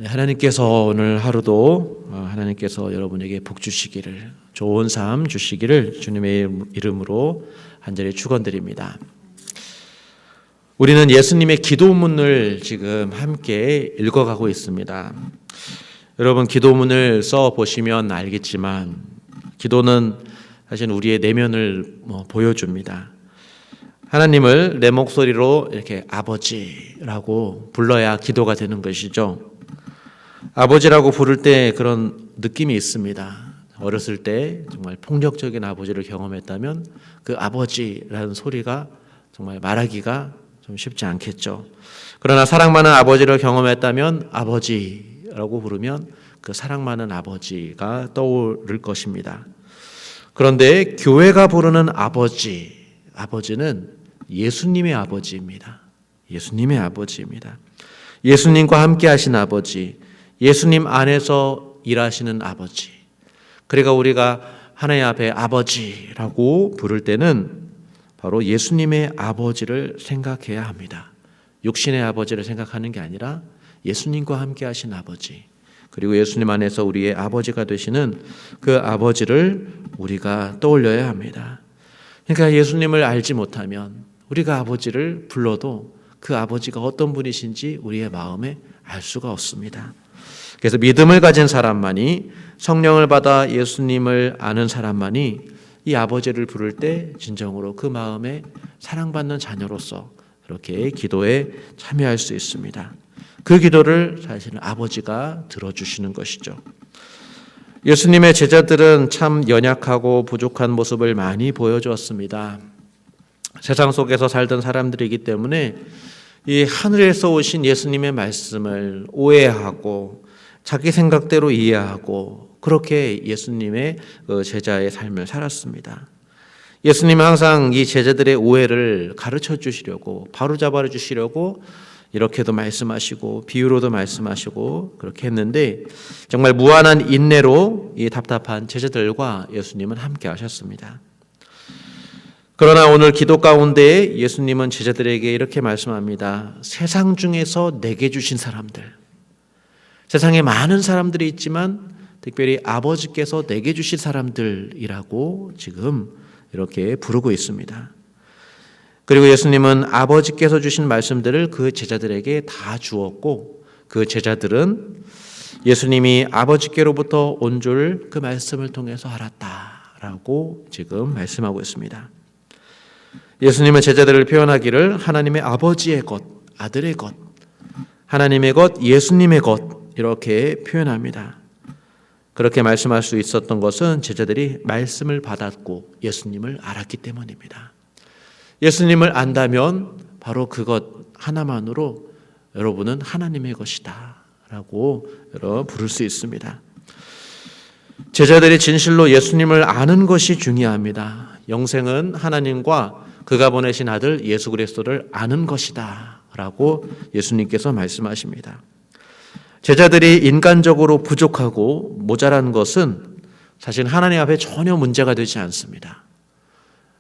하나님께서 오늘 하루도 하나님께서 여러분에게 복 주시기를, 좋은 삶 주시기를 주님의 이름으로 간절히 축원드립니다. 우리는 예수님의 기도문을 지금 함께 읽어가고 있습니다. 여러분, 기도문을 써 보시면 알겠지만 기도는 사실 우리의 내면을 보여줍니다. 하나님을 내 목소리로 이렇게 아버지라고 불러야 기도가 되는 것이죠. 아버지라고 부를 때 그런 느낌이 있습니다. 어렸을 때 정말 폭력적인 아버지를 경험했다면 그 아버지라는 소리가 정말 말하기가 좀 쉽지 않겠죠. 그러나 사랑 많은 아버지를 경험했다면 아버지라고 부르면 그 사랑 많은 아버지가 떠오를 것입니다. 그런데 교회가 부르는 아버지는 예수님의 아버지입니다. 예수님의 아버지입니다. 예수님과 함께 하신 아버지, 예수님 안에서 일하시는 아버지. 그러니까 우리가 하나님 앞에 아버지라고 부를 때는 바로 예수님의 아버지를 생각해야 합니다. 육신의 아버지를 생각하는 게 아니라 예수님과 함께 하신 아버지, 그리고 예수님 안에서 우리의 아버지가 되시는 그 아버지를 우리가 떠올려야 합니다. 그러니까 예수님을 알지 못하면 우리가 아버지를 불러도 그 아버지가 어떤 분이신지 우리의 마음에 알 수가 없습니다. 그래서 믿음을 가진 사람만이, 성령을 받아 예수님을 아는 사람만이 이 아버지를 부를 때 진정으로 그 마음에 사랑받는 자녀로서 그렇게 기도에 참여할 수 있습니다. 그 기도를 사실은 아버지가 들어주시는 것이죠. 예수님의 제자들은 참 연약하고 부족한 모습을 많이 보여주었습니다. 세상 속에서 살던 사람들이기 때문에 이 하늘에서 오신 예수님의 말씀을 오해하고 자기 생각대로 이해하고 그렇게 예수님의 제자의 삶을 살았습니다. 예수님은 항상 이 제자들의 오해를 가르쳐 주시려고, 바로잡아 주시려고 이렇게도 말씀하시고 비유로도 말씀하시고 그렇게 했는데 정말 무한한 인내로 이 답답한 제자들과 예수님은 함께 하셨습니다. 그러나 오늘 기도 가운데 예수님은 제자들에게 이렇게 말씀합니다. 세상 중에서 내게 주신 사람들, 세상에 많은 사람들이 있지만 특별히 아버지께서 내게 주신 사람들이라고 지금 이렇게 부르고 있습니다. 그리고 예수님은 아버지께서 주신 말씀들을 그 제자들에게 다 주었고 그 제자들은 예수님이 아버지께로부터 온 줄 그 말씀을 통해서 알았다라고 지금 말씀하고 있습니다. 예수님은 제자들을 표현하기를 하나님의 아버지의 것, 아들의 것, 하나님의 것, 예수님의 것 이렇게 표현합니다. 그렇게 말씀할 수 있었던 것은 제자들이 말씀을 받았고 예수님을 알았기 때문입니다. 예수님을 안다면 바로 그것 하나만으로 여러분은 하나님의 것이다 라고 부를 수 있습니다. 제자들이 진실로 예수님을 아는 것이 중요합니다. 영생은 하나님과 그가 보내신 아들 예수 그리스도를 아는 것이다 라고 예수님께서 말씀하십니다. 제자들이 인간적으로 부족하고 모자란 것은 사실 하나님 앞에 전혀 문제가 되지 않습니다.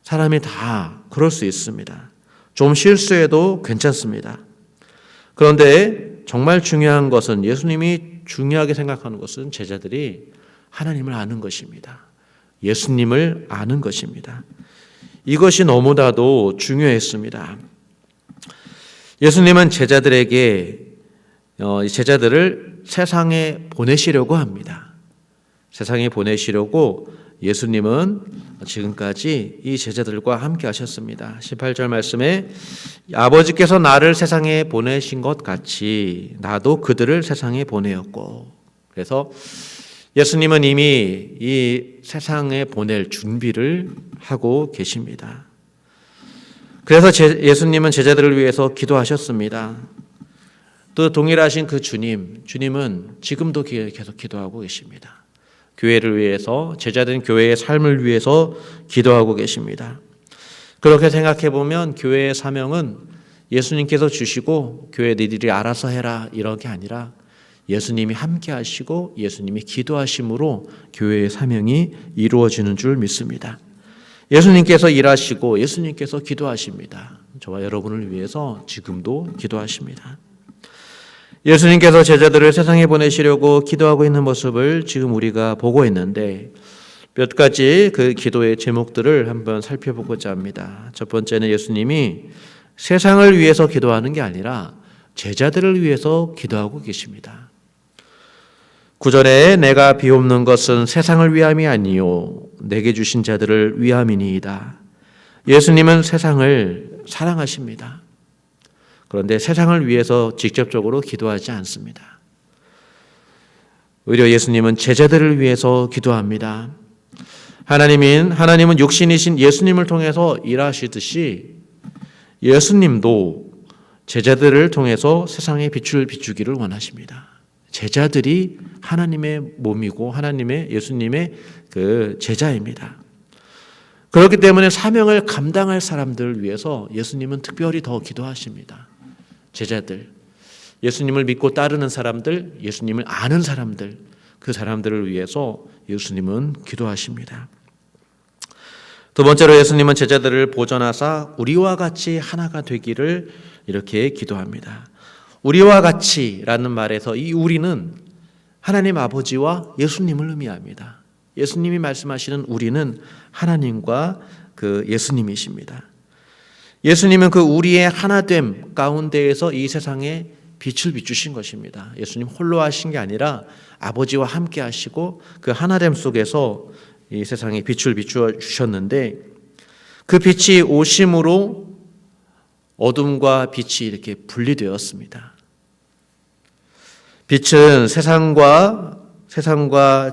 사람이 다 그럴 수 있습니다. 좀 실수해도 괜찮습니다. 그런데 정말 중요한 것은, 예수님이 중요하게 생각하는 것은 제자들이 하나님을 아는 것입니다. 예수님을 아는 것입니다. 이것이 너무나도 중요했습니다. 예수님은 제자들을 세상에 보내시려고 합니다. 세상에 보내시려고 예수님은 지금까지 이 제자들과 함께 하셨습니다. 18절 말씀에 아버지께서 나를 세상에 보내신 것 같이 나도 그들을 세상에 보내었고, 그래서 예수님은 이미 이 세상에 보낼 준비를 하고 계십니다. 그래서 예수님은 제자들을 위해서 기도하셨습니다. 또 동일하신 그 주님은 지금도 계속 기도하고 계십니다. 교회를 위해서, 제자된 교회의 삶을 위해서 기도하고 계십니다. 그렇게 생각해 보면 교회의 사명은 예수님께서 주시고 교회 너희들이 알아서 해라 이런 게 아니라 예수님이 함께 하시고 예수님이 기도하심으로 교회의 사명이 이루어지는 줄 믿습니다. 예수님께서 일하시고 예수님께서 기도하십니다. 저와 여러분을 위해서 지금도 기도하십니다. 예수님께서 제자들을 세상에 보내시려고 기도하고 있는 모습을 지금 우리가 보고 있는데 몇 가지 그 기도의 제목들을 한번 살펴보고자 합니다. 첫 번째는 예수님이 세상을 위해서 기도하는 게 아니라 제자들을 위해서 기도하고 계십니다. 9절에 내가 비옵는 것은 세상을 위함이 아니요 내게 주신 자들을 위함이니이다. 예수님은 세상을 사랑하십니다. 그런데 세상을 위해서 직접적으로 기도하지 않습니다. 오히려 예수님은 제자들을 위해서 기도합니다. 하나님은 육신이신 예수님을 통해서 일하시듯이 예수님도 제자들을 통해서 세상에 빛을 비추기를 원하십니다. 제자들이 하나님의 몸이고 예수님의 그 제자입니다. 그렇기 때문에 사명을 감당할 사람들을 위해서 예수님은 특별히 더 기도하십니다. 제자들, 예수님을 믿고 따르는 사람들, 예수님을 아는 사람들, 그 사람들을 위해서 예수님은 기도하십니다. 두 번째로 예수님은 제자들을 보존하사 우리와 같이 하나가 되기를 이렇게 기도합니다. 우리와 같이라는 말에서 이 우리는 하나님 아버지와 예수님을 의미합니다. 예수님이 말씀하시는 우리는 하나님과 그 예수님이십니다. 예수님은 그 우리의 하나됨 가운데에서 이 세상에 빛을 비추신 것입니다. 예수님 홀로 하신 게 아니라 아버지와 함께 하시고 그 하나됨 속에서 이 세상에 빛을 비추어 주셨는데 그 빛이 오심으로 어둠과 빛이 이렇게 분리되었습니다. 빛은 세상과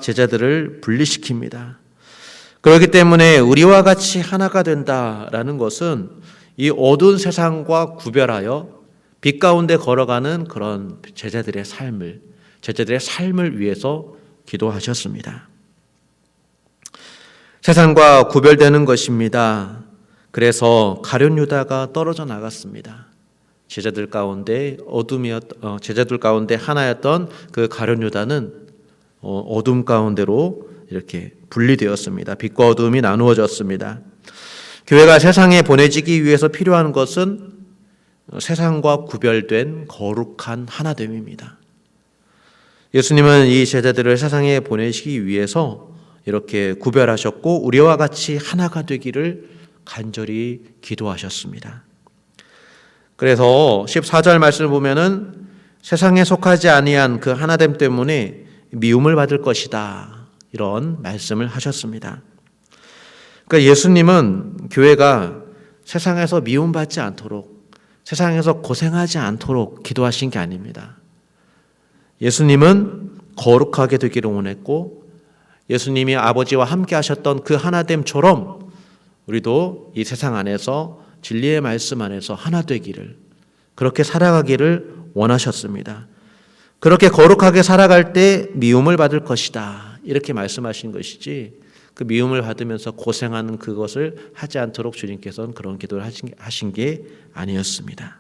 제자들을 분리시킵니다. 그렇기 때문에 우리와 같이 하나가 된다라는 것은 이 어두운 세상과 구별하여 빛 가운데 걸어가는 그런 제자들의 삶을 위해서 기도하셨습니다. 세상과 구별되는 것입니다. 그래서 가룟 유다가 떨어져 나갔습니다. 제자들 가운데 하나였던 그 가룟 유다는 어둠 가운데로 이렇게 분리되었습니다. 빛과 어둠이 나누어졌습니다. 교회가 세상에 보내지기 위해서 필요한 것은 세상과 구별된 거룩한 하나됨입니다. 예수님은 이 제자들을 세상에 보내시기 위해서 이렇게 구별하셨고 우리와 같이 하나가 되기를 간절히 기도하셨습니다. 그래서 14절 말씀을 보면은 세상에 속하지 아니한 그 하나됨 때문에 미움을 받을 것이다. 이런 말씀을 하셨습니다. 그러니까 예수님은 교회가 세상에서 미움받지 않도록 세상에서 고생하지 않도록 기도하신 게 아닙니다. 예수님은 거룩하게 되기를 원했고 예수님이 아버지와 함께 하셨던 그 하나됨처럼 우리도 이 세상 안에서 진리의 말씀 안에서 하나 되기를 그렇게 살아가기를 원하셨습니다. 그렇게 거룩하게 살아갈 때 미움을 받을 것이다. 이렇게 말씀하신 것이지 그 미움을 받으면서 고생하는 그것을 하지 않도록 주님께서는 그런 기도를 하신 게 아니었습니다.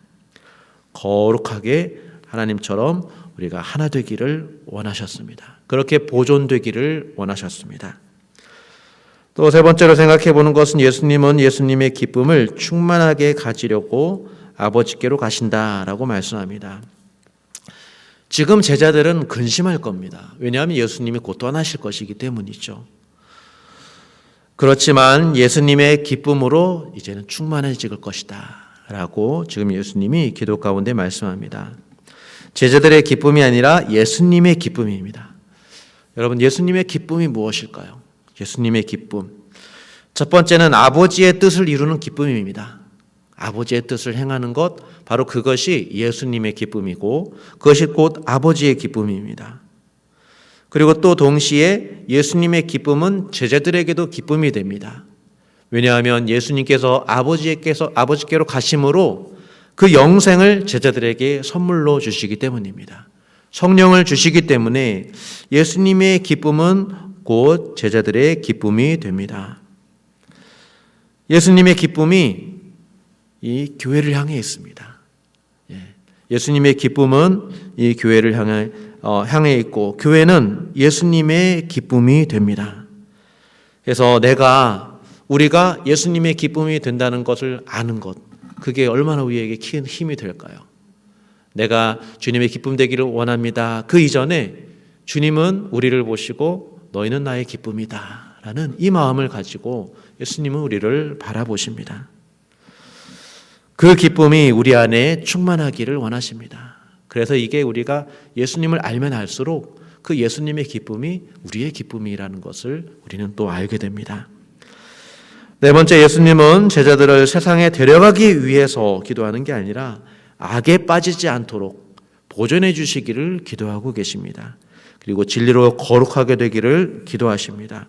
거룩하게 하나님처럼 우리가 하나 되기를 원하셨습니다. 그렇게 보존되기를 원하셨습니다. 또 세 번째로 생각해 보는 것은 예수님은 예수님의 기쁨을 충만하게 가지려고 아버지께로 가신다라고 말씀합니다. 지금 제자들은 근심할 겁니다. 왜냐하면 예수님이 곧 떠나실 것이기 때문이죠. 그렇지만 예수님의 기쁨으로 이제는 충만해질 것이다 라고 지금 예수님이 기도 가운데 말씀합니다. 제자들의 기쁨이 아니라 예수님의 기쁨입니다. 여러분, 예수님의 기쁨이 무엇일까요? 예수님의 기쁨. 첫 번째는 아버지의 뜻을 이루는 기쁨입니다. 아버지의 뜻을 행하는 것, 바로 그것이 예수님의 기쁨이고 그것이 곧 아버지의 기쁨입니다. 그리고 또 동시에 예수님의 기쁨은 제자들에게도 기쁨이 됩니다. 왜냐하면 예수님께서 아버지께로 가심으로 그 영생을 제자들에게 선물로 주시기 때문입니다. 성령을 주시기 때문에 예수님의 기쁨은 곧 제자들의 기쁨이 됩니다. 예수님의 기쁨이 이 교회를 향해 있습니다. 예수님의 기쁨은 이 교회를 향해 있고 교회는 예수님의 기쁨이 됩니다. 그래서 우리가 예수님의 기쁨이 된다는 것을 아는 것, 그게 얼마나 우리에게 큰 힘이 될까요? 내가 주님의 기쁨 되기를 원합니다. 그 이전에 주님은 우리를 보시고 너희는 나의 기쁨이다 라는 이 마음을 가지고 예수님은 우리를 바라보십니다. 그 기쁨이 우리 안에 충만하기를 원하십니다. 그래서 이게 우리가 예수님을 알면 알수록 그 예수님의 기쁨이 우리의 기쁨이라는 것을 우리는 또 알게 됩니다. 네 번째, 예수님은 제자들을 세상에 데려가기 위해서 기도하는 게 아니라 악에 빠지지 않도록 보존해 주시기를 기도하고 계십니다. 그리고 진리로 거룩하게 되기를 기도하십니다.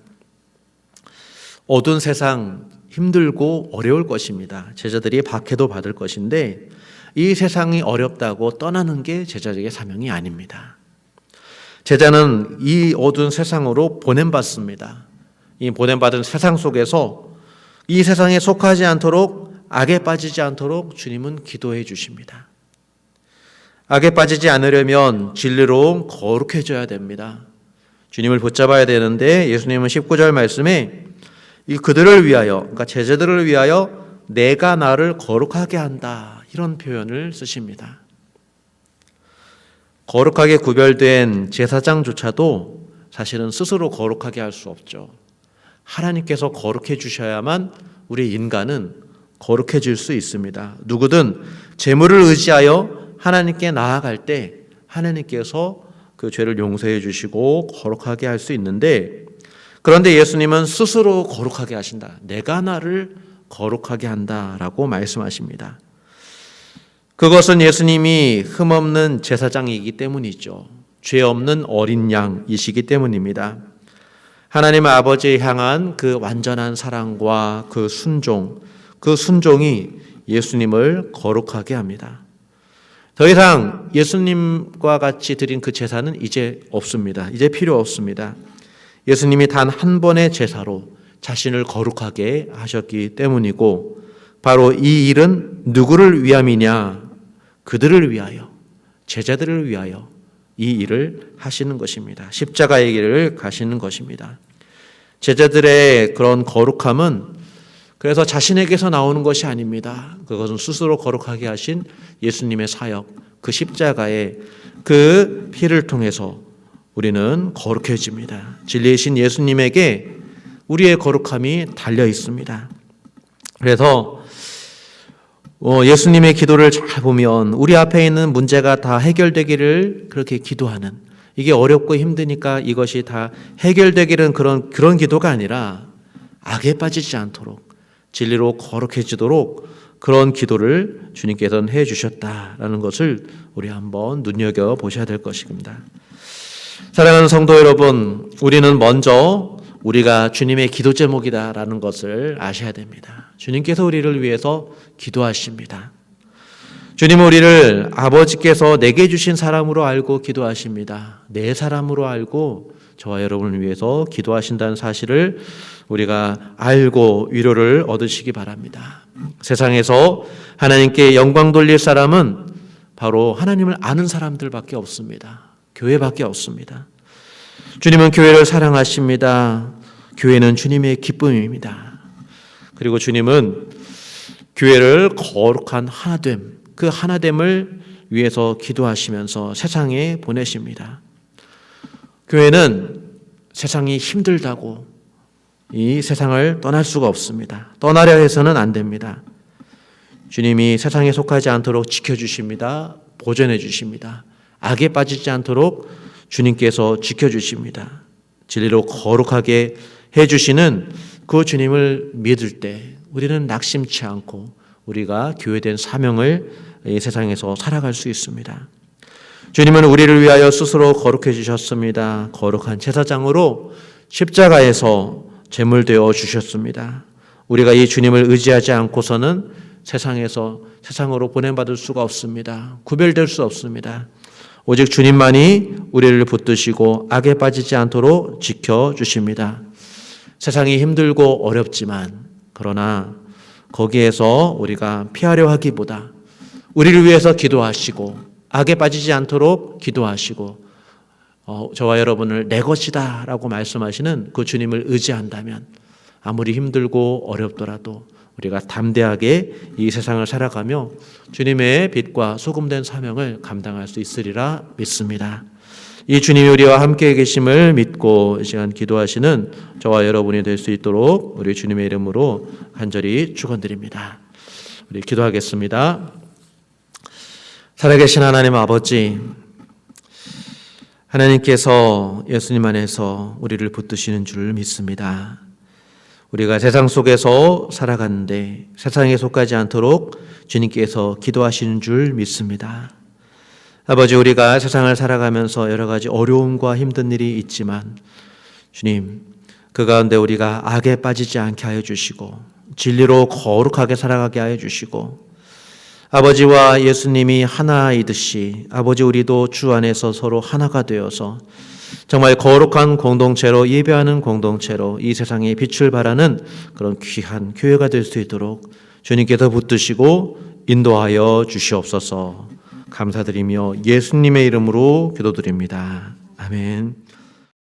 어두운 세상 힘들고 어려울 것입니다. 제자들이 박해도 받을 것인데 이 세상이 어렵다고 떠나는 게 제자들의 사명이 아닙니다. 제자는 이 어두운 세상으로 보냄받습니다. 이 보냄받은 세상 속에서 이 세상에 속하지 않도록, 악에 빠지지 않도록 주님은 기도해 주십니다. 악에 빠지지 않으려면 진리로 거룩해져야 됩니다. 주님을 붙잡아야 되는데 예수님은 19절 말씀에 이 그들을 위하여, 그러니까 제자들을 위하여 내가 나를 거룩하게 한다, 이런 표현을 쓰십니다. 거룩하게 구별된 제사장조차도 사실은 스스로 거룩하게 할 수 없죠. 하나님께서 거룩해 주셔야만 우리 인간은 거룩해질 수 있습니다. 누구든 재물을 의지하여 하나님께 나아갈 때 하나님께서 그 죄를 용서해 주시고 거룩하게 할 수 있는데, 그런데 예수님은 스스로 거룩하게 하신다. 내가 나를 거룩하게 한다라고 말씀하십니다. 그것은 예수님이 흠없는 제사장이기 때문이죠. 죄 없는 어린 양이시기 때문입니다. 하나님 아버지에 향한 그 완전한 사랑과 그 순종이 예수님을 거룩하게 합니다. 더 이상 예수님과 같이 드린 그 제사는 이제 없습니다. 이제 필요 없습니다. 예수님이 단 한 번의 제사로 자신을 거룩하게 하셨기 때문이고, 바로 이 일은 누구를 위함이냐? 그들을 위하여, 제자들을 위하여 이 일을 하시는 것입니다. 십자가의 길을 가시는 것입니다. 제자들의 그런 거룩함은 그래서 자신에게서 나오는 것이 아닙니다. 그것은 스스로 거룩하게 하신 예수님의 사역, 그 십자가의 그 피를 통해서 우리는 거룩해집니다. 진리이신 예수님에게 우리의 거룩함이 달려 있습니다. 그래서 예수님의 기도를 잘 보면 우리 앞에 있는 문제가 다 해결되기를 그렇게 기도하는, 이게 어렵고 힘드니까 이것이 다 해결되기는 그런 기도가 아니라 악에 빠지지 않도록 진리로 거룩해지도록 그런 기도를 주님께서는 해 주셨다라는 것을 우리 한번 눈여겨보셔야 될 것입니다. 사랑하는 성도 여러분, 우리는 먼저 우리가 주님의 기도 제목이다라는 것을 아셔야 됩니다. 주님께서 우리를 위해서 기도하십니다. 주님은 우리를 아버지께서 내게 주신 사람으로 알고 기도하십니다. 내 사람으로 알고 저와 여러분을 위해서 기도하신다는 사실을 우리가 알고 위로를 얻으시기 바랍니다. 세상에서 하나님께 영광 돌릴 사람은 바로 하나님을 아는 사람들밖에 없습니다. 교회밖에 없습니다. 주님은 교회를 사랑하십니다. 교회는 주님의 기쁨입니다. 그리고 주님은 교회를 거룩한 하나됨, 그 하나됨을 위해서 기도하시면서 세상에 보내십니다. 교회는 세상이 힘들다고 이 세상을 떠날 수가 없습니다. 떠나려 해서는 안 됩니다. 주님이 세상에 속하지 않도록 지켜주십니다. 보존해 주십니다. 악에 빠지지 않도록 주님께서 지켜주십니다. 진리로 거룩하게 해주시는 그 주님을 믿을 때 우리는 낙심치 않고 우리가 교회된 사명을 이 세상에서 살아갈 수 있습니다. 주님은 우리를 위하여 스스로 거룩해 주셨습니다. 거룩한 제사장으로 십자가에서 제물되어 주셨습니다. 우리가 이 주님을 의지하지 않고서는 세상으로 보냄받을 수가 없습니다. 구별될 수 없습니다. 오직 주님만이 우리를 붙드시고 악에 빠지지 않도록 지켜주십니다. 세상이 힘들고 어렵지만, 그러나 거기에서 우리가 피하려 하기보다 우리를 위해서 기도하시고 악에 빠지지 않도록 기도하시고 저와 여러분을 내 것이다 라고 말씀하시는 그 주님을 의지한다면 아무리 힘들고 어렵더라도 우리가 담대하게 이 세상을 살아가며 주님의 빛과 소금된 사명을 감당할 수 있으리라 믿습니다. 이 주님이 우리와 함께 계심을 믿고 이 시간 기도하시는 저와 여러분이 될 수 있도록 우리 주님의 이름으로 간절히 축원드립니다. 우리 기도하겠습니다. 살아계신 하나님 아버지, 하나님께서 예수님 안에서 우리를 붙드시는 줄 믿습니다. 우리가 세상 속에서 살아가는데 세상에 속하지 않도록 주님께서 기도하시는 줄 믿습니다. 아버지, 우리가 세상을 살아가면서 여러 가지 어려움과 힘든 일이 있지만 주님, 그 가운데 우리가 악에 빠지지 않게 하여 주시고 진리로 거룩하게 살아가게 하여 주시고 아버지와 예수님이 하나이듯이 아버지 우리도 주 안에서 서로 하나가 되어서 정말 거룩한 공동체로 예배하는 공동체로 이 세상에 빛을 발하는 그런 귀한 교회가 될 수 있도록 주님께서 붙드시고 인도하여 주시옵소서. 감사드리며 예수님의 이름으로 기도드립니다. 아멘.